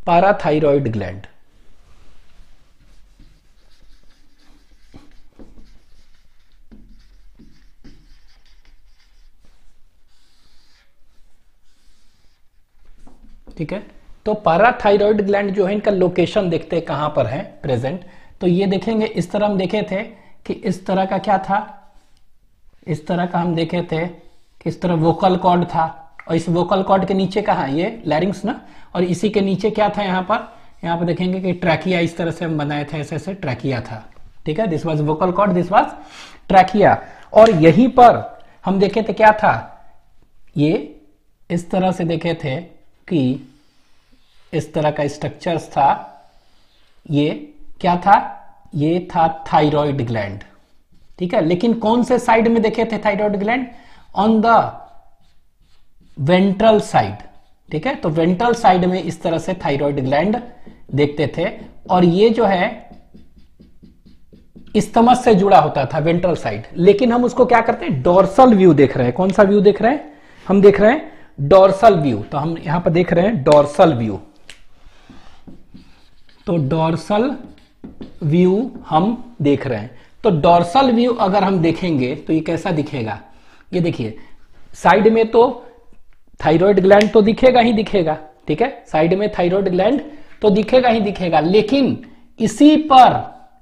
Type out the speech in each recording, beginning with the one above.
पाराथायरॉइड gland. ठीक है, तो पाराथायरॉइड ग्लैंड जो है इनका लोकेशन देखते हैं कहां पर है प्रेजेंट। तो ये देखेंगे, इस तरह हम देखे थे कि इस तरह का क्या था, इस तरह का हम देखे थे कि इस तरह वोकल कॉर्ड था, और इस वोकल कॉर्ड के नीचे कहा ये लैरिंग्स ना, और इसी के नीचे क्या था यहाँ पर देखेंगे कि ट्रैकिया, इस तरह से हम बनाए थे, ऐसे ऐसे ट्रैकिया था। ठीक है, this was vocal cord, this was trachea. और यहीं पर हम देखे थे क्या था, ये इस तरह से देखे थे कि इस तरह का स्ट्रक्चर्स था, ये क्या था, ये था थायराइड ग्लैंड। ठीक है, लेकिन कौन से साइड में देखे थे thyroid gland, on the ventral side. ठीक है, तो वेंट्रल साइड में इस तरह से थायराइड ग्लैंड देखते थे, और ये जो है इस्थमस से जुड़ा होता था वेंट्रल साइड। लेकिन हम उसको क्या करते हैं, डोर्सल व्यू देख रहे हैं। कौन सा व्यू देख रहे हैं, हम देख रहे हैं डोर्सल व्यू। तो हम यहां पर देख रहे हैं डोर्सल व्यू। तो डोर्सल व्यू हम देख रहे हैं। तो डोर्सल व्यू अगर हम देखेंगे तो ये कैसा दिखेगा, ये देखिए, साइड में तो थायराइड ग्लैंड तो दिखेगा ही दिखेगा। ठीक है, साइड में थायराइड ग्लैंड तो दिखेगा ही दिखेगा, लेकिन इसी पर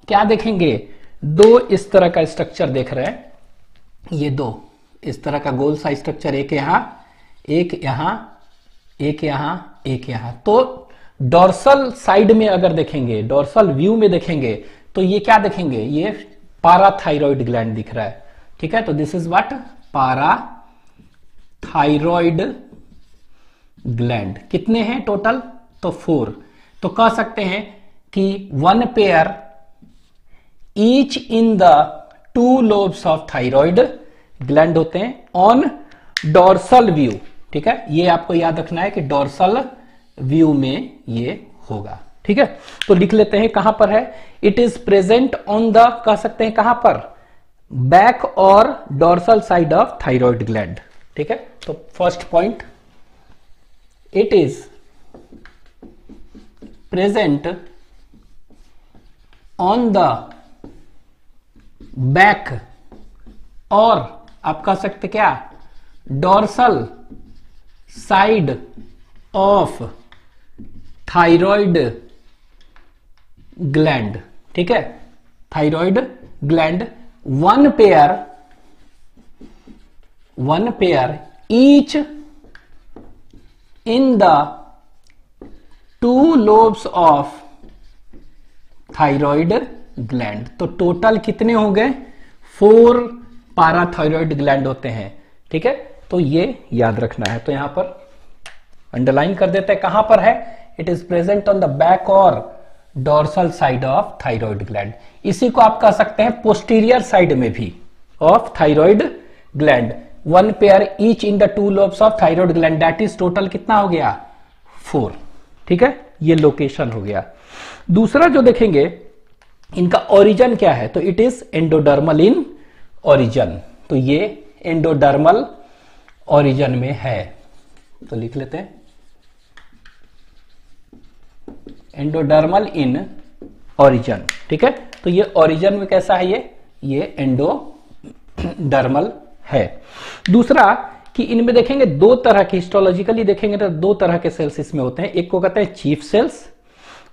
क्या देखेंगे, दो इस तरह का स्ट्रक्चर देख रहे हैं, ये दो इस तरह का गोल सा स्ट्रक्चर, एक यहां, एक यहां, एक यहां, एक यहां। तो डोर्सल साइड में अगर देखेंगे, डोर्सल व्यू में देखेंगे, तो ये क्या देखेंगे, ये पाराथायरॉइड ग्लैंड दिख रहा है। ठीक है, तो दिस इज व्हाट, पाराथायरॉइड ग्लैंड। कितने हैं टोटल, तो 4। तो कह सकते हैं कि 1 pair each in the 2 lobes of thyroid gland होते हैं ऑन डोर्सल व्यू। ठीक है, ये आपको याद रखना है कि डोर्सल व्यू में ये होगा। ठीक है, तो लिख लेते हैं कहां पर है, it is present on the, कह सकते हैं कहां पर, बैक और dorsal side of thyroid gland. ठीक है, तो first point, it is present on the back, और आप कह सकते क्या, dorsal side of thyroid gland. ठीक है, thyroid gland, 1 pair each in the 2 lobes of thyroid gland. तो टोटल कितने हो गए, 4 पाराथायरॉइड ग्लैंड होते हैं। ठीक है, तो ये याद रखना है। तो यहां पर अंडरलाइन कर देते हैं कहां पर है, it is present on the back और dorsal side of thyroid gland. इसी को आप कह सकते हैं पोस्टीरियर साइड में भी of thyroid gland. 1 pair each in the 2 lobes of thyroid gland, that is total कितना हो गया, 4। ठीक है, ये लोकेशन हो गया। दूसरा जो देखेंगे, इनका ओरिजिन क्या है, तो it is endodermal in origin. तो ये एंडोडर्मल ओरिजिन में है, तो लिख लेते हैं एंडोडर्मल इन ओरिजिन। ठीक है, तो ये ओरिजिन में कैसा है, ये एंडोडर्मल है। दूसरा कि इनमें देखेंगे 2 तरह के, हिस्टोलॉजिकली देखेंगे तो 2 तरह के सेल्स इसमें होते हैं। एक को कहते हैं चीफ सेल्स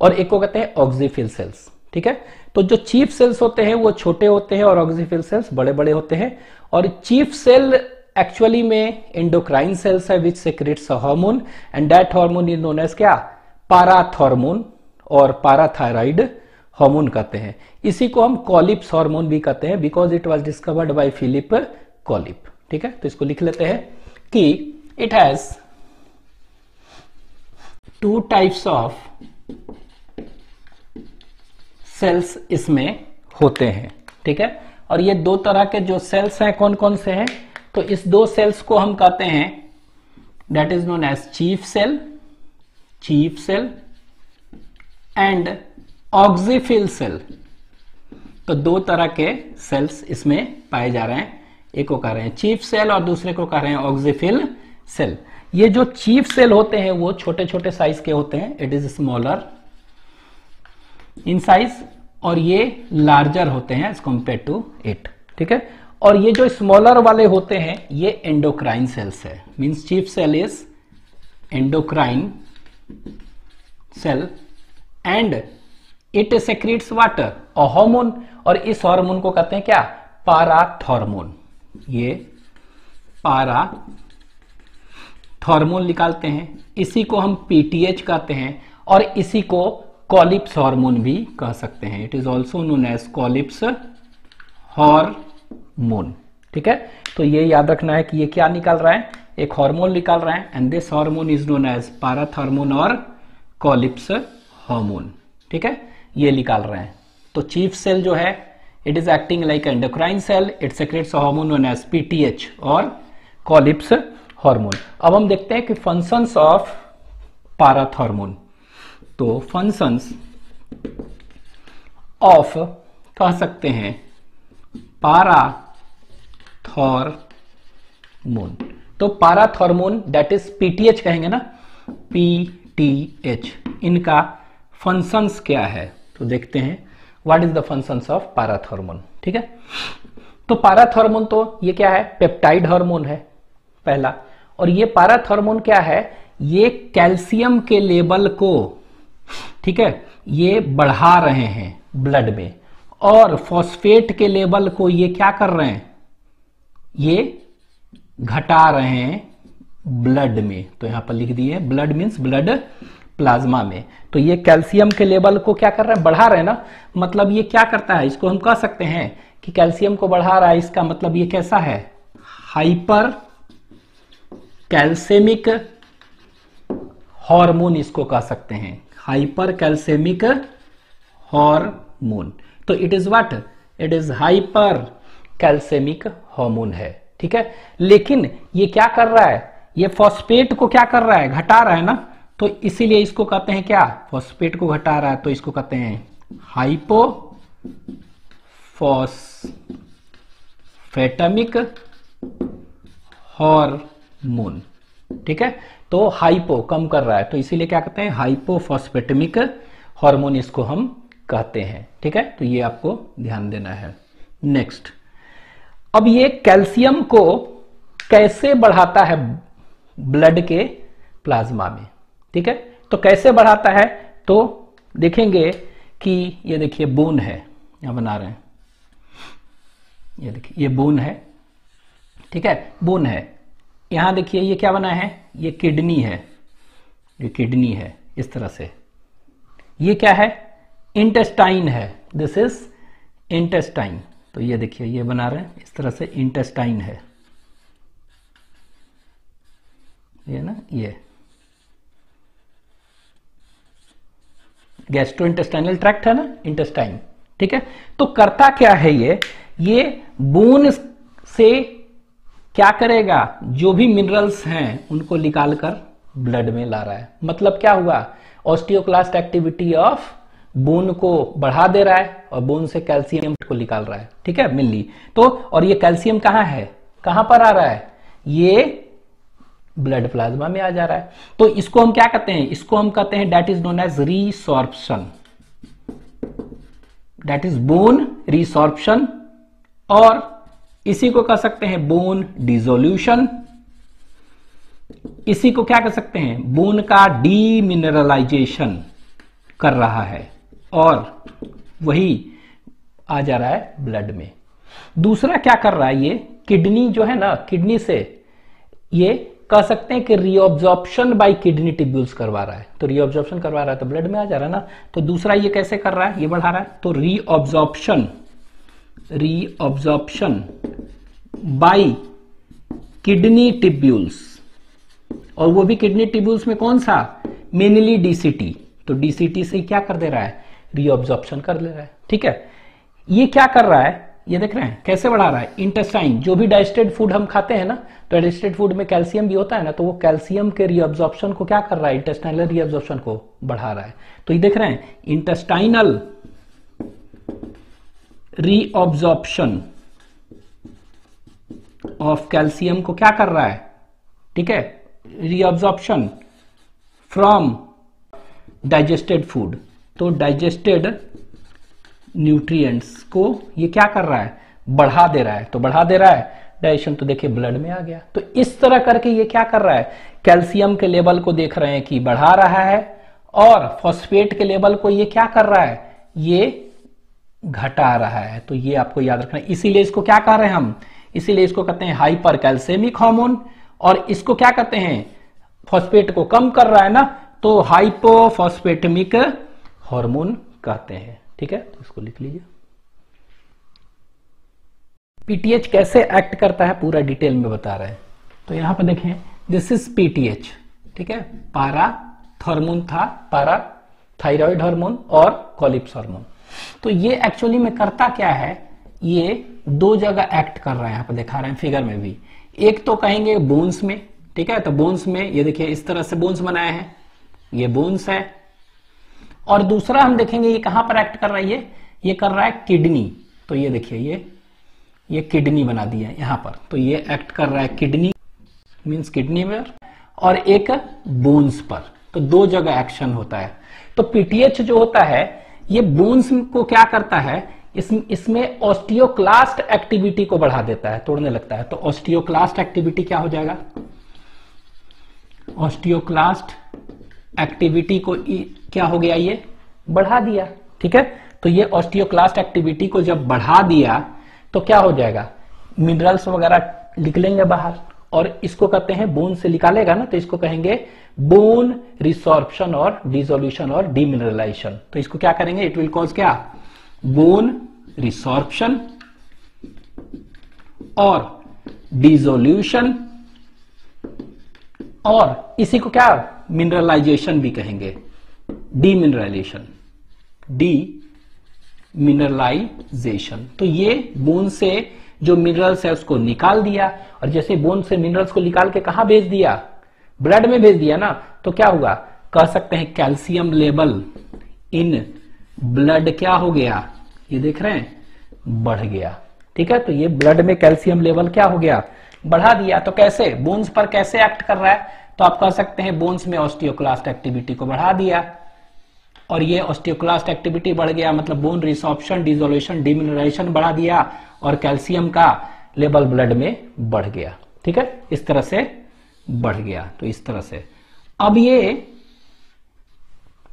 और एक को कहते हैं ऑक्सीफिल सेल्स। ठीक है, तो जो चीफ सेल्स होते हैं वो छोटे होते हैं और ऑक्सीफिल सेल्स बड़े बड़े होते हैं। और चीफ सेल एक्चुअली में एंडोक्राइन सेल्स है which secretes hormone, and that hormone is known as क्या, पाराथॉर्मोन और पाराथायराइड हार्मोन कहते हैं। इसी को हम कॉलिप्स हार्मोन भी कहते हैं, because it was discovered by Philip Collip. ठीक है, तो इसको लिख लेते हैं कि it has 2 types of cells इसमें होते हैं। ठीक है, और ये 2 तरह के जो सेल्स हैं कौन कौन से हैं, तो इस 2 सेल्स को हम कहते हैं that is known as chief cell and oxyphil cell. तो 2 तरह के सेल्स इसमें पाए जा रहे हैं, एक को कह रहे हैं चीफ सेल और दूसरे को कह रहे हैं ऑक्सीफिल सेल। ये जो चीफ सेल होते हैं वो छोटे छोटे साइज के होते हैं, it is smaller in size, और ये लार्जर होते हैं एज कंपेयर टू इट, ठीक है। और ये जो स्मॉलर वाले होते हैं ये एंडोक्राइन सेल्स है, means chief cell is endocrine cell and it secretes water और हार्मोन, और इस हार्मोन को कहते हैं क्या, पाराथॉर्मोन। ये पाराथॉर्मोन निकालते हैं, इसी को हम पीटीएच कहते हैं, और इसी को कॉलिप्स हार्मोन भी कह सकते हैं। It is also known as Collip's hormone, ठीक है। तो ये याद रखना है कि ये क्या निकाल रहा है, एक हार्मोन निकाल रहा है, and this hormone is known as parathormone और कॉलिप्स हार्मोन, ठीक है, ये निकाल रहे हैं। तो चीफ सेल जो है it is acting like endocrine cell, it secretes hormone known as PTH और कॉलिप्स हार्मोन। अब हम देखते हैं कि फंक्शंस ऑफ पाराथॉर्मोन। तो फंक्शंस ऑफ कह सकते हैं पाराथॉर्मोन, तो पाराथॉर्मोन दैट इज पीटीएच कहेंगे ना, पीटीएच, इनका फंक्शंस क्या है, तो देखते हैं what is the functions of parathormone, ठीक है। तो पाराथॉर्मोन तो ये क्या है, पेप्टाइड हार्मोन है पहला, और ये पाराथॉर्मोन क्या है, ये कैल्शियम के लेवल को, ठीक है, ये बढ़ा रहे हैं ब्लड में, और फॉस्फेट के लेवल को ये क्या कर रहे हैं, ये घटा रहे हैं ब्लड में। तो यहां पर लिख दिए ब्लड मींस ब्लड प्लाज्मा में। तो ये कैल्शियम के लेवल को क्या कर रहे हैं, बढ़ा रहे हैं ना, मतलब ये क्या करता है, इसको हम कह सकते हैं कि कैल्शियम को बढ़ा रहा है, इसका मतलब ये कैसा है, हाइपर कैल्सेमिक हार्मोन इसको कह सकते हैं, हाइपर कैल्सेमिक हार्मोन। तो it is what, it is hypercalcemic hormone है, ठीक है। लेकिन ये क्या कर रहा है, ये फॉस्फेट को क्या कर रहा है, घटा रहा है ना, तो इसीलिए इसको कहते हैं क्या, फॉस्फेट को घटा रहा है, तो इसको कहते हैं हाइपोफॉस्फेटमिक हार्मोन, ठीक है। तो हाइपो कम कर रहा है, तो इसीलिए क्या कहते हैं, हाइपोफॉस्फेटमिक हार्मोन इसको हम कहते हैं, ठीक है। तो ये आपको ध्यान देना है। नेक्स्ट, अब ये कैल्शियम को कैसे बढ़ाता है ब्लड के प्लाज्मा में, ठीक है। तो कैसे बढ़ाता है, तो देखेंगे कि ये देखिए बोन है, यहां बना रहे हैं, ये देखिए ये बोन है, ठीक है, बोन है। यहां देखिए ये क्या बना है, ये किडनी है, ये किडनी है इस तरह से। ये क्या है, इंटेस्टाइन है, दिस इज इंटेस्टाइन। तो ये देखिए ये बना रहे हैं इस तरह से, इंटेस्टाइन है ये ना, ये गैस्ट्रोइंटेस्टाइनल ट्रैक्ट है ना, इंटेस्टाइन, ठीक है। तो करता क्या है ये बोन से क्या करेगा, जो भी मिनरल्स हैं उनको निकालकर ब्लड में ला रहा है। मतलब क्या हुआ, ऑस्टियोक्लास्ट एक्टिविटी ऑफ बोन को बढ़ा दे रहा है और बोन से कैल्शियम को निकाल रहा है, ठीक है, मिल ली। तो और ये कैल्शियम कहां है, कहां पर आ रहा है, ये ब्लड प्लाज्मा में आ जा रहा है। तो इसको हम क्या कहते हैं, इसको हम कहते हैं that is known as resorption, that is bone resorption, और इसी को कह सकते हैं बोन डिसोल्यूशन, इसी को क्या कह सकते हैं, बोन का डीमिनरलाइजेशन कर रहा है, और वही आ जा रहा है ब्लड में। दूसरा क्या कर रहा है, ये किडनी जो है ना, किडनी से ये कह सकते हैं कि रीअब्जॉर्प्शन बाय किडनी टिब्यूल्स करवा रहा है। तो रीअब्जॉर्प्शन करवा रहा है तो ब्लड में आ जा रहा है ना। तो दूसरा ये कैसे कर रहा है, ये बढ़ा रहा है, तो रीअब्जॉर्प्शन बाय किडनी टिब्यूल्स, और वो भी किडनी टिब्यूल्स में कौन सा, मेनली डीसीटी। तो डीसीटी से क्या कर दे रहा है, रीअब्जॉर्प्शन कर ले रहा है, ठीक है। ये क्या कर रहा है, ये देख रहे हैं कैसे बढ़ा रहा है, इंटेस्टाइन, जो भी डाइजेस्टेड फूड हम खाते हैं ना, तो डाइजेस्टेड फूड में कैल्शियम भी होता है ना, तो वो कैल्शियम के रीअब्जॉर्प्शन को क्या कर रहा है, इंटेस्टाइनल रीअब्जॉर्प्शन को बढ़ा रहा है। तो ये देख रहे हैं इंटेस्टाइनल रीअब्जॉर्प्शन ऑफ कैल्शियम को क्या कर रहा है, ठीक है, रीअब्जॉर्प्शन फ्रॉम डाइजेस्टेड फूड। तो डाइजेस्टेड न्यूट्रिएंट्स को ये क्या कर रहा है, बढ़ा दे रहा है। तो बढ़ा दे रहा है डाइजेशन, तो देखिए ब्लड में आ गया। तो इस तरह करके ये क्या कर रहा है, कैल्शियम के लेवल को देख रहे हैं कि बढ़ा रहा है, और फॉस्फेट के लेवल को ये क्या कर रहा है, ये घटा रहा है। तो ये आपको याद रखना है। इसीलिए इसको क्या कह रहे हैं हम, इसीलिए इसको कहते हैं हाइपर कैल्सेमिक हार्मोन, और इसको क्या कहते हैं, फॉस्फेट को कम कर रहा है ना, तो हाइपोफॉस्फेटमिक हार्मोन कहते हैं। ठीक है, तो इसको लिख लीजिए। पीटीएच कैसे एक्ट करता है पूरा डिटेल में बता रहे हैं। तो यहां पर देखें, दिस इज पीटीएच। ठीक है, पाराथॉर्मोन था, पाराथायरॉइड हार्मोन और कोलिप्स हार्मोन। तो ये एक्चुअली में करता क्या है, ये दो जगह एक्ट कर रहा है, यहां पर दिखा रहे हैं फिगर में भी। एक तो कहेंगे बोन्स में, ठीक है, तो बोन्स में ये देखिए इस तरह से बोन्स बनाए हैं, ये बोन्स है। और दूसरा हम देखेंगे ये कहां पर एक्ट कर रहा है, ये कर रहा है किडनी। तो ये देखिए ये किडनी बना दिया है यहां पर, तो ये एक्ट कर रहा है किडनी मींस किडनी पर, और एक बोन्स पर। तो दो जगह एक्शन होता है। तो पीटीएच जो होता है ये बोन्स को क्या करता है, इसमें ऑस्टियोक्लास्ट एक्टिविटी को बढ़ा देता है, तोड़ने लगता है। तो ऑस्टियोक्लास्ट एक्टिविटी क्या हो जाएगा, ऑस्टियोक्लास्ट एक्टिविटी को क्या हो गया, ये बढ़ा दिया। ठीक है, तो ये ऑस्टियोक्लास्ट एक्टिविटी को जब बढ़ा दिया तो क्या हो जाएगा, मिनरल्स वगैरह निकलेंगे बाहर, और इसको कहते हैं बोन से निकालेगा ना, तो इसको कहेंगे बोन रिसॉर्प्शन और डिसोल्यूशन और डीमिनरलाइजेशन। तो इसको क्या करेंगे, इट विल कॉज क्या, बोन रिसॉर्प्शन और डिसोल्यूशन, और इसी को क्या मिनरलाइजेशन भी कहेंगे, डीमिनरलाइजेशन, डीमिनरलाइजेशन। तो ये बोन से जो मिनरल्स है उसको निकाल दिया, और जैसे बोन से मिनरल्स को निकाल के कहां भेज दिया, ब्लड में भेज दिया ना, तो क्या हुआ, कह सकते हैं कैल्शियम लेवल इन ब्लड क्या हो गया, ये देख रहे हैं, बढ़ गया। ठीक है, तो ये ब्लड में कैल्शियम लेवल क्या हो गया, बढ़ा दिया। तो कैसे, बोन्स पर कैसे एक्ट कर रहा है, तो आप कह सकते हैं बोन्स में ऑस्टियोक्लास्ट एक्टिविटी को बढ़ा दिया, और ये ऑस्टियोक्लास्ट एक्टिविटी बढ़ गया मतलब बोन रिसॉर्प्शन, डिसोल्यूशन, डीमिनरलाइजेशन बढ़ा दिया, और कैल्शियम का लेवल ब्लड में बढ़ गया। ठीक है, इस तरह से बढ़ गया। तो इस तरह से अब ये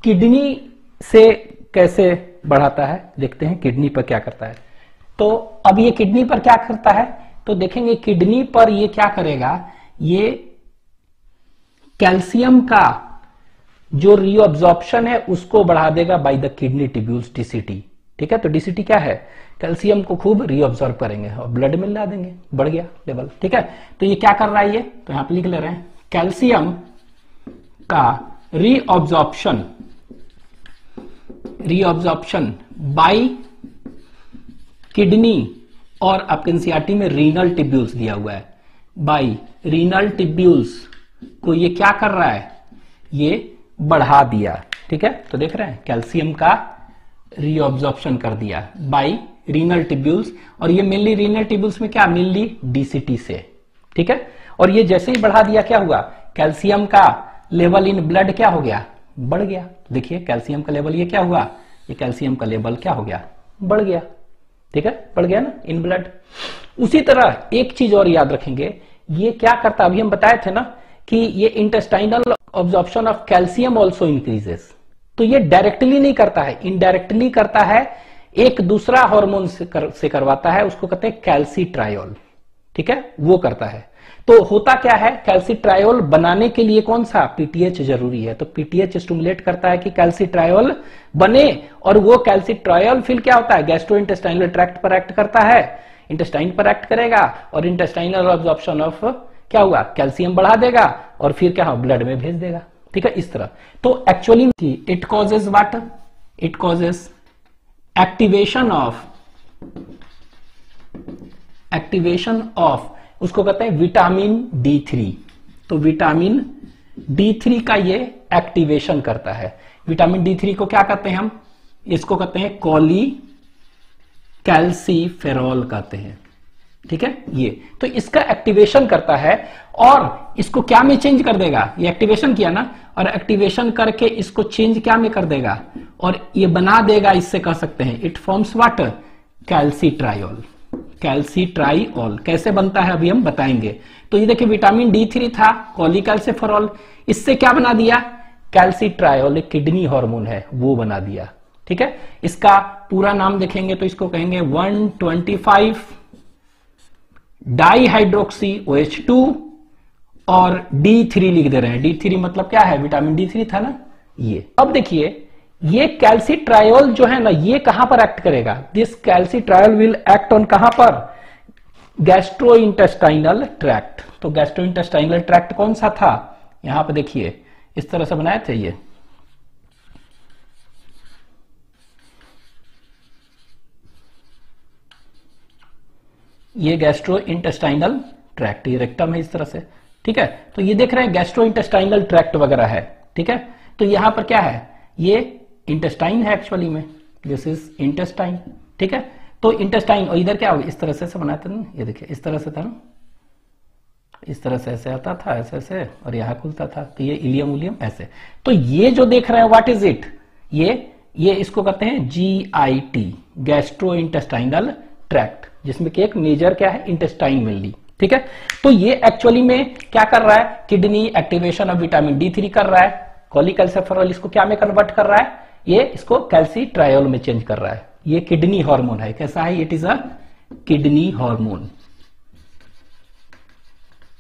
किडनी से कैसे बढ़ाता है, देखते हैं किडनी पर क्या करता है। तो अब ये किडनी पर क्या करता है, तो देखेंगे किडनी पर ये क्या करेगा, ये कैल्शियम का जो रीअब्जॉर्प्शन है उसको बढ़ा देगा by the kidney tubules, DCT. ठीक है, तो डीसीटी क्या है, कैल्शियम को खूब रीअब्जॉर्ब करेंगे और ब्लड में ला देंगे, बढ़ गया लेवल। ठीक है, तो ये क्या कर रहा है, ये तो यहां पे लिख ले रहे हैं, कैल्शियम का रीअब्जॉर्प्शन बाय किडनी, और आपके एनसीईआरटी में रीनल टिब्यूल्स दिया हुआ है, बाय रीनल टिब्यूल्स को ये क्या कर रहा है, ये बढ़ा दिया। ठीक है, तो देख रहे हैं कैल्शियम का रीअब्जॉर्प्शन कर दिया बाय रीनल टिब्यूल्स, और ये मेनली रीनल टिब्यूल्स में क्या, मेनली डीसीटी से। ठीक है, और ये जैसे ही बढ़ा दिया क्या हुआ, कैल्शियम का लेवल इन ब्लड क्या हो गया, बढ़ गया। देखिए कैल्शियम का लेवल ये क्या हुआ, ये कैल्शियम का लेवल क्या हो गया, बढ़ गया। ठीक है, बढ़ गया ना इन ब्लड। उसी तरह एक चीज और याद रखेंगे, ये क्या करता, अभी हम बताए थे ना कि ये intestinal absorption of calcium also increases. तो ये डायरेक्टली नहीं करता है, इनडायरेक्टली करता है, एक दूसरा हार्मोन से करवाता है, उसको कहते हैं कैल्सीट्रायोल। ठीक है, वो करता है। तो होता क्या है, कैल्सीट्रायोल बनाने के लिए कौन सा, पीटीएच जरूरी है। तो पीटीएच स्टिमुलेट करता है कि कैल्सीट्रायोल बने, और वो कैल्सीट्रायोल फिर क्या होता है, गैस्ट्रोइंटेस्टाइनल ट्रैक्ट पर एक्ट करता है, इंटेस्टाइन पर एक्ट करेगा, और इंटेस्टाइनल अब्जॉर्प्शन ऑफ क्या हुआ, कैल्शियम बढ़ा देगा, और फिर क्या ब्लड में भेज देगा। ठीक है, इस तरह। तो actually it causes what, it causes activation of उसको कहते हैं विटामिन D3। तो विटामिन D3 का ये एक्टिवेशन करता है। विटामिन D3 को क्या कहते हैं हम, इसको कहते हैं कॉली कैल्सीफेरॉल कहते हैं। ठीक है, ये तो इसका एक्टिवेशन करता है और इसको क्या में चेंज कर देगा, ये एक्टिवेशन किया ना, और एक्टिवेशन करके इसको चेंज क्या में कर देगा और ये बना देगा, इससे कह सकते हैं इट फॉर्म्स व्हाट, कैल्सीट्रायोल। कैल्सीट्राइओल कैसे बनता है अभी हम बताएंगे। तो ये देखिए विटामिन D3 था कॉलीकैल्सिफेरॉल, इससे क्या बना दिया, कैल्सीट्रायोल, एक किडनी हार्मोन है वो बना दिया। ठीक है, इसका पूरा नाम देखेंगे तो इसको कहेंगे 125 डाईहाइड्रोक्सी OH2 और D3 लिख दे रहे हैं। D3 मतलब क्या है, विटामिन D3 था ना ये। अब देखिए ये कैल्सीट्रायोल जो है ना, ये कहां पर एक्ट करेगा, दिस कैल्सीट्रायोल विल एक्ट ऑन कहां पर, गैस्ट्रोइंटेस्टाइनल ट्रैक्ट। तो गैस्ट्रोइंटेस्टाइनल ट्रैक्ट कौन सा था, यहां पर देखिए इस तरह से बनाए थे ये गैस्ट्रोइंटेस्टाइनल ट्रैक्ट, ये रेक्टम है इस तरह से। ठीक है, तो ये देख रहे हैं गैस्ट्रोइंटेस्टाइनल ट्रैक्ट वगैरह है। ठीक है, तो यहां पर क्या है, ये इंटेस्टाइन है एक्चुअली में, दिस इज इंटेस्टाइन। ठीक है, तो इंटेस्टाइन, और इधर क्या होगा, इस तरह से बनाते ना, ये देखिए इस तरह से था ना, इस तरह से ऐसे आता था, ऐसे ऐसे, और यहां खुलता था, तो ये इलियम उलियम ऐसे। तो ये जो देख रहे हैं व्हाट इज इट, ये इसको कहते हैं GIT, गैस्ट्रो इंटेस्टाइनल ट्रैक्ट, जिसमें कि एक मेजर क्या है, इंटेस्टाइन मेनली। ठीक है, तो ये एक्चुअली में क्या कर रहा है, kidney activation of vitamin D3 कर रहा है, कॉलीकैल्सिफेरॉल इसको क्या में कन्वर्ट कर रहा है, ये इसको कैल्सीट्रायोल में चेंज कर रहा है। ये किडनी हार्मोन है, कैसा है, it is a kidney hormone.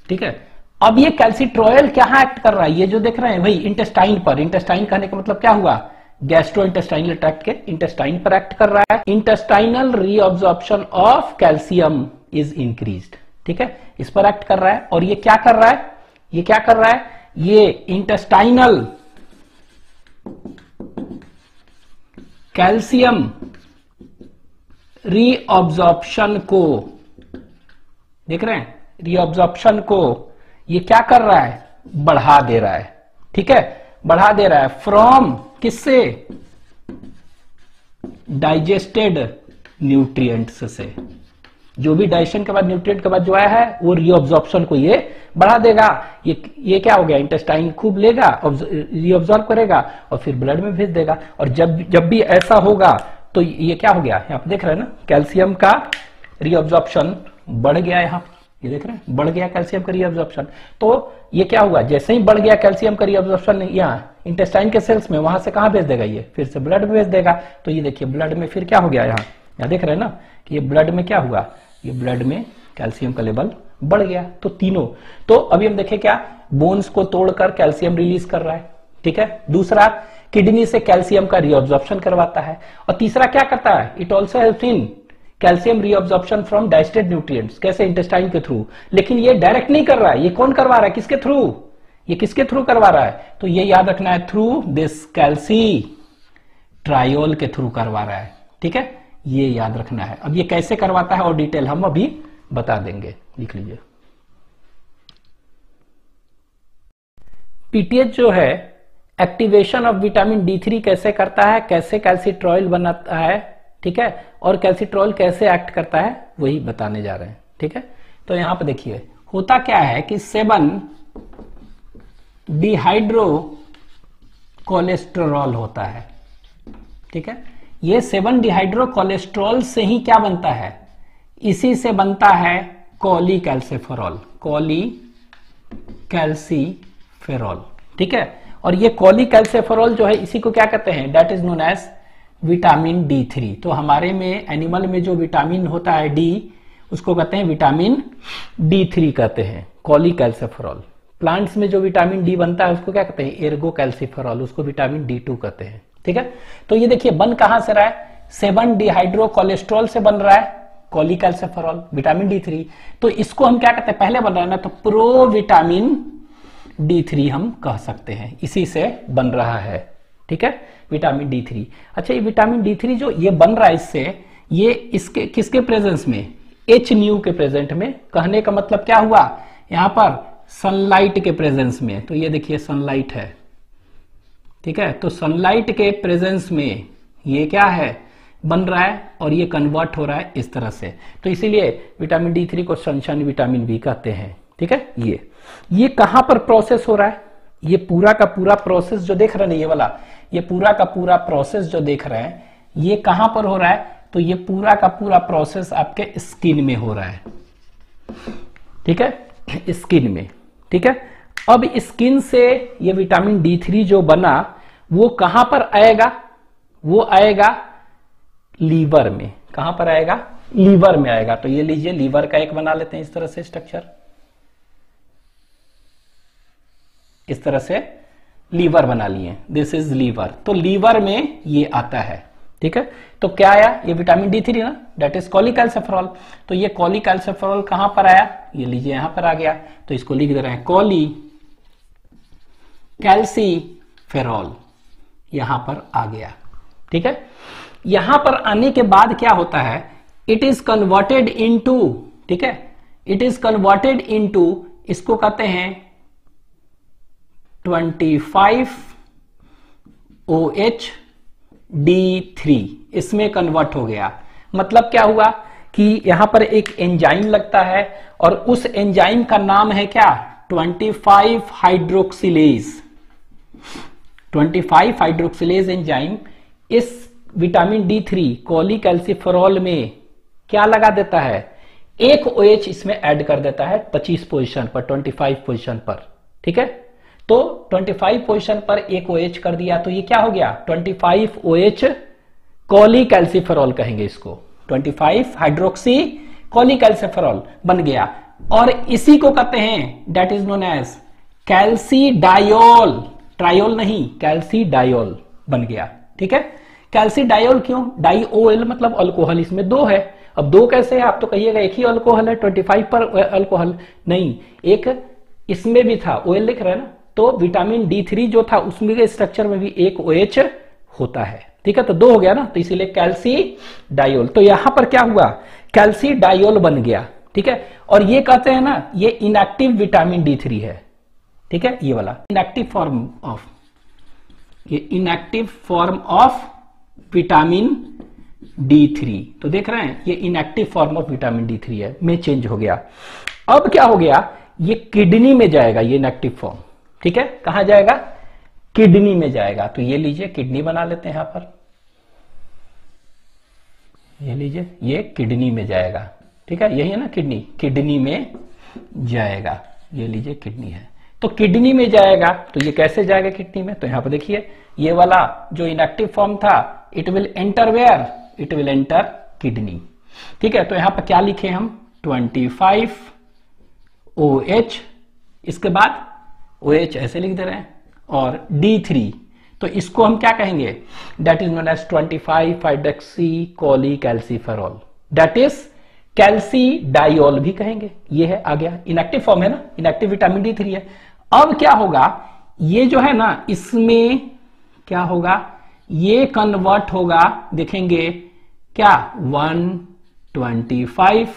ठीक है, अब ये कैल्सीट्रायोल क्या एक्ट कर रहा है, ये जो देख रहे हैं भाई इंटेस्टाइन पर, इंटेस्टाइन कहने का मतलब क्या हुआ, गैस्ट्रो इंटेस्टाइनल ट्रैक्ट के इंटेस्टाइन पर एक्ट कर रहा है। Intestinal reabsorption of calcium is increased. ठीक है, इस पर एक्ट कर रहा है, और ये क्या कर रहा है, ये क्या कर रहा है, ये इंटेस्टाइनल कैल्शियम रीअब्जॉर्प्शन को, देख रहे हैं, रीअब्जॉर्प्शन को ये क्या कर रहा है, बढ़ा दे रहा है। ठीक है, बढ़ा दे रहा है फ्रॉम किससे, डाइजेस्टेड न्यूट्रिएंट्स से, जो भी डाइजेशन के बाद न्यूट्रिएंट के बाद जो आया है वो रीअब्जॉर्प्शन को ये बढ़ा देगा। ये क्या हो गया, इंटेस्टाइन खूब लेगा, रीअब्जॉर्ब करेगा और फिर ब्लड में भेज देगा। और जब भी ऐसा होगा तो ये क्या हो गया, यहां पर देख रहे हैं ना, कैल्शियम का रीअब्जॉर्प्शन बढ़ गया, यहां ये देख रहे हैं बढ़ गया कैल्शियम का रीअब्जॉर्प्शन। तो ये क्या हुआ, जैसे ही बढ़ गया कैल्शियम का रीअब्जॉर्प्शन यहाँ इंटेस्टाइन के सेल्स में, वहां से कहां भेज देगा, ये फिर से ब्लड में भेज देगा। तो ये देखिए ब्लड में फिर क्या हो गया, यहाँ देख रहे हैं ना कि ये ब्लड में क्या हुआ, ये ब्लड में कैल्शियम का लेवल बढ़ गया। तो तीनों, तो अभी हम देखें क्या, बोन्स को तोड़कर कैल्शियम रिलीज कर रहा है। ठीक है, दूसरा किडनी से कैल्शियम का रीअब्जॉर्प्शन करवाता है, और तीसरा क्या करता है, it also helps in calcium reabsorption from digested nutrients, कैसे, इंटेस्टाइन के थ्रू। लेकिन ये डायरेक्ट नहीं कर रहा है, ये कौन करवा रहा है, किसके थ्रू, ये किसके थ्रू करवा रहा है, तो ये याद रखना है, थ्रू दिस कैल्सीट्रायोल के थ्रू करवा रहा है। ठीक है, ये याद रखना है। अब ये कैसे करवाता है और डिटेल हम अभी बता देंगे, लिख लीजिए। पीटीएच जो है एक्टिवेशन ऑफ विटामिन D3 कैसे करता है, कैसे कैल्सीट्रायोल बनाता है। ठीक है, और कैल्सीट्रायोल कैसे एक्ट करता है वही बताने जा रहे हैं। ठीक है, तो यहां पर देखिए होता क्या है कि 7 डिहाइड्रो कोलेस्टेरॉल होता है। ठीक है, ये 7 डिहाइड्रो कोलेस्ट्रॉल से ही क्या बनता है, इसी से बनता है कॉलीकैल्सिफेरॉल, कॉलीकैल्सिफेरॉल। ठीक है, और ये कॉलीकैल्सिफेरॉल जो है इसी को क्या कहते हैं, that is known as vitamin D3। तो हमारे में एनिमल में जो विटामिन होता है डी, उसको कहते हैं विटामिन D3 कहते हैं, कॉलीकैल्सिफेरॉल। प्लांट्स में जो विटामिन डी बनता है उसको क्या कहते हैं, एर्गोकैल्सिफेरॉल, उसको विटामिन D2 कहते हैं। ठीक है, तो ये देखिए बन कहां से रहा है, 7 डिहाइड्रो कोलेस्ट्रॉल से बन रहा है कॉलीकैल्सिफेरॉल, विटामिन D3। तो इसको हम क्या कहते हैं, पहले बन रहा है ना, तो प्रो विटामिन D3 हम कह सकते हैं, इसी से बन रहा है। ठीक है, विटामिन D3। अच्छा, ये विटामिन D3 जो ये बन रहा है इससे, ये इसके किसके प्रेजेंस में, HNU के प्रेजेंट में। कहने का मतलब क्या हुआ, यहां पर सनलाइट के प्रेजेंस में। तो ये देखिए सनलाइट है। ठीक है, तो सनलाइट के प्रेजेंस में ये क्या है, बन रहा है और ये कन्वर्ट हो रहा है इस तरह से। तो इसीलिए विटामिन D3 को सनशाइन विटामिन बी कहते हैं। ठीक है, ये कहां पर प्रोसेस हो रहा है? ये पूरा का पूरा प्रोसेस जो देख रहे हैं, ये वाला, ये पूरा का पूरा प्रोसेस जो देख रहे हैं, ये कहां पर हो रहा है? तो ये पूरा का पूरा प्रोसेस आपके स्किन में हो रहा है। ठीक है, स्किन में। ठीक है, अब स्किन से ये विटामिन D3 जो बना वो कहां पर आएगा? वो आएगा लीवर में। कहां पर आएगा? लीवर में आएगा। तो ये लीजिए, लीवर का एक बना लेते हैं इस तरह से स्ट्रक्चर, इस तरह से लीवर बना लिए, दिस इज लीवर। तो लीवर में ये आता है। ठीक है, तो क्या आया? ये विटामिन D3 ना, दैट इज कोलिकैल्सिफेरॉल। तो ये कोलिकैल्सिफेरॉल कहां पर आया? ये लीजिए यहां पर आ गया। तो इसको लिख दे रहे हैं कोलिकैल्सिफेरॉल, यहां पर आ गया। ठीक है, यहां पर आने के बाद क्या होता है? इट इज कन्वर्टेड इनटू, ठीक है, इट इज कन्वर्टेड इनटू, इसको कहते हैं 25OH-D3, इसमें कन्वर्ट हो गया। मतलब क्या हुआ कि यहां पर एक एंजाइम लगता है और उस एंजाइम का नाम है क्या? 25 हाइड्रोक्सिलेज। 25 हाइड्रोक्सिलेज एंजाइम इस विटामिन D3 कोलिकैल्सिफेरॉल में क्या लगा देता है? एक OH इसमें ऐड कर देता है 25 पोजीशन पर, 25 पोजीशन पर। ठीक है, तो 25 पोजीशन पर एक OH कर दिया, तो ये क्या हो गया? 25OH कोलिकैल्सिफेरॉल कहेंगे इसको, 25 हाइड्रोक्सी कोलिकैल्सिफेरॉल बन गया। और इसी को कहते हैं, that is known as calcidiol, triol नहीं, कैल्सीडायोल बन गया। ठीक है, कैल्सीडायोल क्यों? डाइओएल मतलब अल्कोहल, इसमें दो है। अब दो कैसे है? आप तो कहिएगा एक ही अल्कोहल है, 25 पर अल्कोहल नहीं, एक इसमें भी था, OL लिख रहे हैं ना। तो विटामिन D3 जो था उसमें के स्ट्रक्चर में भी एक OH होता है। ठीक है, तो दो हो गया ना, तो इसीलिए कैल्सीडायोल। तो यहां पर क्या हुआ? कैल्सीडायोल बन गया। ठीक है, और ये कहते हैं ना, ये इनएक्टिव विटामिन D3 है। ठीक है, ये वाला इनएक्टिव फॉर्म ऑफ, ये inactive form of vitamin D3। तो देख रहे हैं, ये inactive form of vitamin D3 है, में चेंज हो गया। अब क्या हो गया? ये किडनी में जाएगा, ये इनएक्टिव फॉर्म। ठीक है, कहां जाएगा? किडनी में जाएगा। तो ये लीजिए, किडनी बना लेते हैं यहां पर, ये लीजिए, ये किडनी में जाएगा। ठीक है, यही है ना किडनी, किडनी में जाएगा। ये लीजिए किडनी है, तो किडनी में जाएगा। तो ये कैसे जाएगा किडनी में? तो यहां पर देखिए, ये वाला जो इनएक्टिव फॉर्म था, it will enter where? It will enter kidney. ठीक है, तो यहां पर क्या लिखे हम? 25OH, इसके बाद OH ऐसे लिख दे रहे हैं, और D3, तो इसको हम क्या कहेंगे? That is known as 25 hydroxy cholecalciferol, that is calcidiol भी कहेंगे। ये है, आ गया, इनएक्टिव फॉर्म है ना, इनएक्टिव विटामिन D3 है। अब क्या होगा? ये जो है ना, इसमें क्या होगा? ये कन्वर्ट होगा, देखेंगे क्या? 125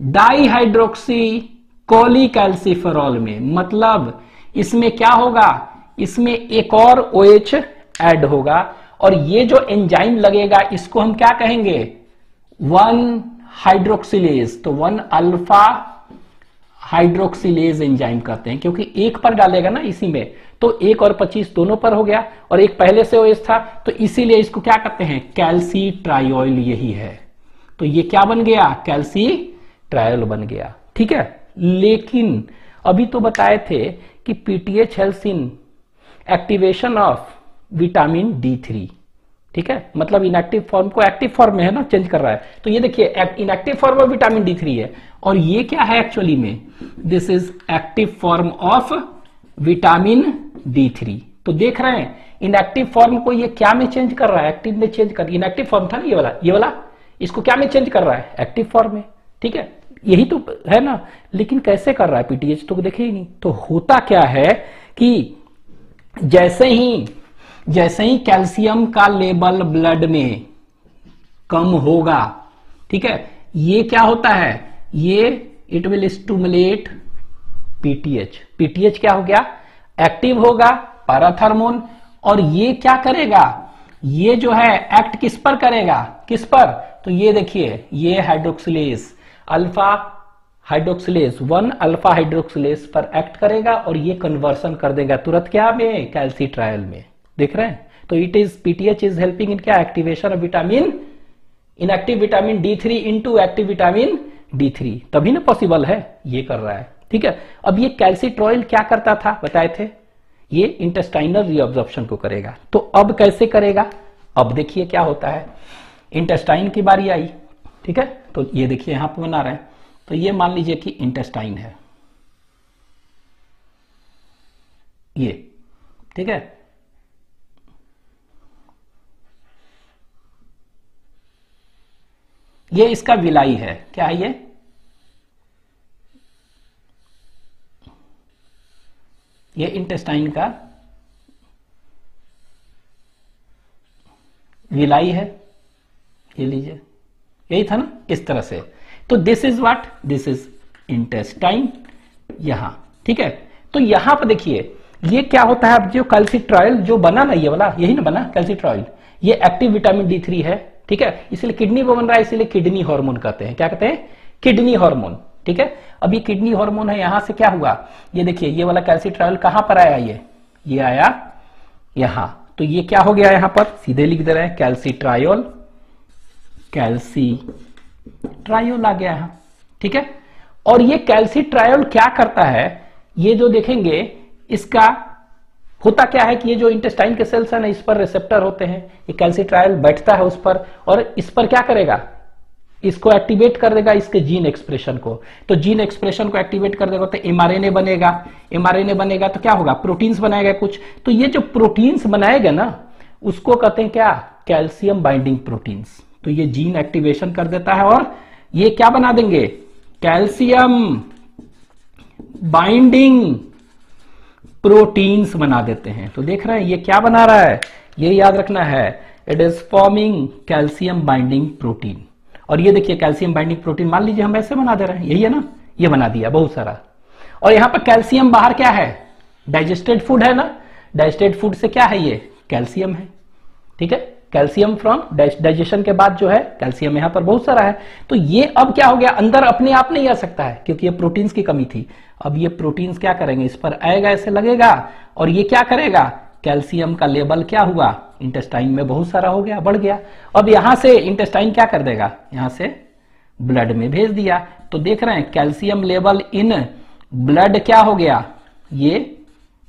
डाइहाइड्रोक्सी कोलिकैल्सिफेरॉल में। मतलब इसमें क्या होगा? इसमें एक और OH ऐड होगा, और ये जो एंजाइम लगेगा इसको हम क्या कहेंगे? 1 हाइड्रोक्सिलेज। तो 1 अल्फा हाइड्रोक्सिलेज एंजाइम कहते हैं, क्योंकि एक पर डालेगा ना इसी में, तो 1 और 25 दोनों पर हो गया, और एक पहले से OH था, तो इसीलिए इसको क्या कहते हैं? कैल्सीट्रायोल, यही है। तो ये क्या बन गया? कैल्सीट्रायोल बन गया। ठीक है, लेकिन अभी तो बताए थे कि PTH helps in activation of vitamin D3। ठीक है, मतलब इनएक्टिव फॉर्म को एक्टिव फॉर्म में है ना, चेंज कर रहा है। तो ये देखिए, inactive form of vitamin D3 है, और ये क्या है एक्चुअली में? This is active form of vitamin D3। तो देख रहे हैं, इनएक्टिव फॉर्म को ये क्या में चेंज कर रहा है? एक्टिव में चेंज कर, इनएक्टिव फॉर्म था ना ये वाला, इसको क्या में चेंज कर रहा है? एक्टिव फॉर्म में। ठीक है, यही तो है ना, लेकिन कैसे कर रहा है? PTH तो देखे ही नहीं। तो होता क्या है कि जैसे ही कैल्शियम का लेवल ब्लड में कम होगा, ठीक है, ये क्या होता है? ये इट विल स्टिमुलेट PTH क्या हो गया? एक्टिव होगा, पैराथर्मोन, और ये क्या करेगा? ये जो है एक्ट किस पर करेगा, किस पर, तो ये देखिए ये hydroxylase alpha hydroxylase 1 alpha hydroxylase पर एक्ट करेगा और ये कन्वर्सन कर देगा तुरंत क्या में, कैल्सिट्रायल में। देख रहे हैं, तो it is PTH is helping in क्या, activation of vitamin, inactive vitamin D3 into active vitamin D3, तभी ना पॉसिबल है, ये कर रहा है। ठीक है, अब ये कैल्सिट्रॉयल क्या करता था बताए थे, ये इंटेस्टाइनल रीअब्जॉर्प्शन को करेगा। तो अब कैसे करेगा, अब देखिए क्या होता है, इंटेस्टाइन की बारी आई। ठीक है, तो ये देखिए यहां पर बना रहे हैं, तो ये मान लीजिए कि इंटेस्टाइन है ये। ठीक है, ये इसका विलाई है, क्या है ये इंटेस्टाइन का विलाई है, ये लीजिए, यही था ना, इस तरह से। तो this is what, this is intestine यहां। ठीक है, तो यहां पर देखिए ये क्या होता है, अब जो कैल्सिट्रॉयल जो बना ना, ये वाला यही ना बना कैल्सिट्रॉयल, ये एक्टिव विटामिन D3 है। ठीक है, इसलिए किडनी पर बन रहा है, इसलिए किडनी हार्मोन कहते हैं, क्या कहते हैं, किडनी हार्मोन। ठीक है, अब ये किडनी हार्मोन है, यहां से क्या हुआ, ये देखिए ये वाला कैल्सिट्रॉयल कहां पर आया, ये आया यहां, तो ये क्या हो गया, यहां पर सीधे लिख दे रहे हैं कैल्सिट्रायोल, कैल्सिट्रायोल आ गया यहां। ठीक है, और ये कैल्सिट्रायोल क्या करता है, ये जो देखेंगे इसका होता क्या है कि ये जो इंटेस्टाइन के सेल्स है ना, इस पर रिसेप्टर होते हैं, ये कैल्सिट्रायल बैठता है उस पर और इस पर क्या करेगा, इसको एक्टिवेट कर देगा, इसके जीन एक्सप्रेशन को। तो जीन एक्सप्रेशन को एक्टिवेट कर देगा तो एमआरएनए बनेगा, एमआरएनए बनेगा तो क्या होगा, प्रोटीन्स बनाएगा कुछ। तो ये जो प्रोटीन्स बनाएगा ना, उसको कहते हैं क्या, कैल्शियम बाइंडिंग प्रोटीन्स। तो ये जीन एक्टिवेशन कर देता है और ये क्या बना देंगे, कैल्शियम बाइंडिंग प्रोटीन्स बना देते हैं। तो देख रहे हैं ये क्या बना रहा है, ये याद रखना है, it is forming calcium binding protein. और ये देखिए कैल्शियम बाइंडिंग प्रोटीन मान लीजिए हम ऐसे बना दे रहे हैं, यही है ना, ये बना दिया बहुत सारा। और यहां पर कैल्शियम बाहर क्या है, डाइजेस्टेड फूड है ना, डाइजेस्टेड फूड से क्या है, ये कैल्शियम है। ठीक है, कैल्शियम फ्रॉम डाइजेशन के बाद जो है कैल्शियम यहां पर बहुत सारा है। तो ये अब क्या हो गया, अंदर अपने आप नहीं आ सकता है क्योंकि ये प्रोटीन्स की कमी थी। अब ये प्रोटीन्स क्या करेंगे, इस पर आएगा, ऐसे लगेगा और ये क्या करेगा, कैल्शियम का लेवल क्या हुआ, इंटेस्टाइन में बहुत सारा हो गया, बढ़ गया। अब यहां से इंटेस्टाइन क्या कर देगा, यहां से ब्लड में भेज दिया। तो देख रहे हैं कैल्शियम लेवल इन ब्लड क्या हो गया, ये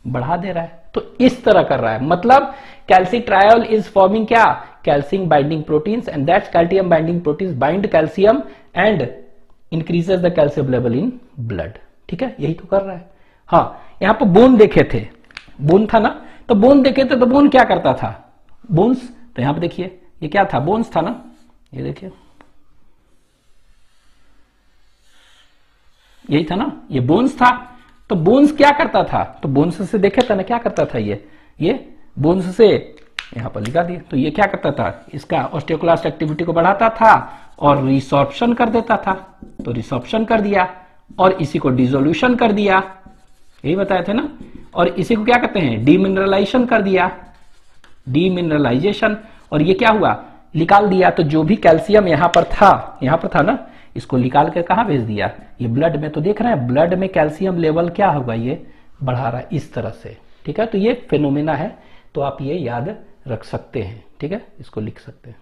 बढ़ा दे रहा है। तो इस तरह कर रहा है, मतलब कैल्सिट्रायोल इज फॉर्मिंग क्या, calcium binding proteins and that calcium binding proteins bind calcium and increases the calcium level in blood. ठीक है, यही तो कर रहा है। हाँ, यहां पर बोन देखे थे, बोन था ना, तो बोन देखे थे, तो बोन क्या करता था, बोन्स, तो यहां पे देखिए ये क्या था, बोन्स था ना, ये देखिए यही था ना, ये बोन्स था। तो बोन्स क्या करता था, तो बोन्स से देखे था ना क्या करता था, ये बोन्स से यहां पर लिखा दिया। तो ये क्या करता था, इसका ऑस्टियोक्लास्ट एक्टिविटी को बढ़ाता था और रिसॉर्प्शन कर देता था। तो रिसॉर्प्शन कर दिया और इसी को डिसोल्यूशन कर दिया, यही बताए थे ना। और इसी को क्या कहते हैं, डीमिनरलाइजेशन कर दिया, डीमिनरलाइजेशन। और ये क्या हुआ, निकाल दिया। तो जो भी कैल्शियम यहां पर था ना, इसको निकाल कर कहां भेज दिया, ये ब्लड में। तो देख रहे हैं ब्लड में कैल्शियम लेवल क्या होगा, ये बढ़ा रहा है इस तरह से। ठीक है, तो ये फिनोमेना है, तो आप ये याद रख सकते हैं। ठीक है, इसको लिख सकते हैं।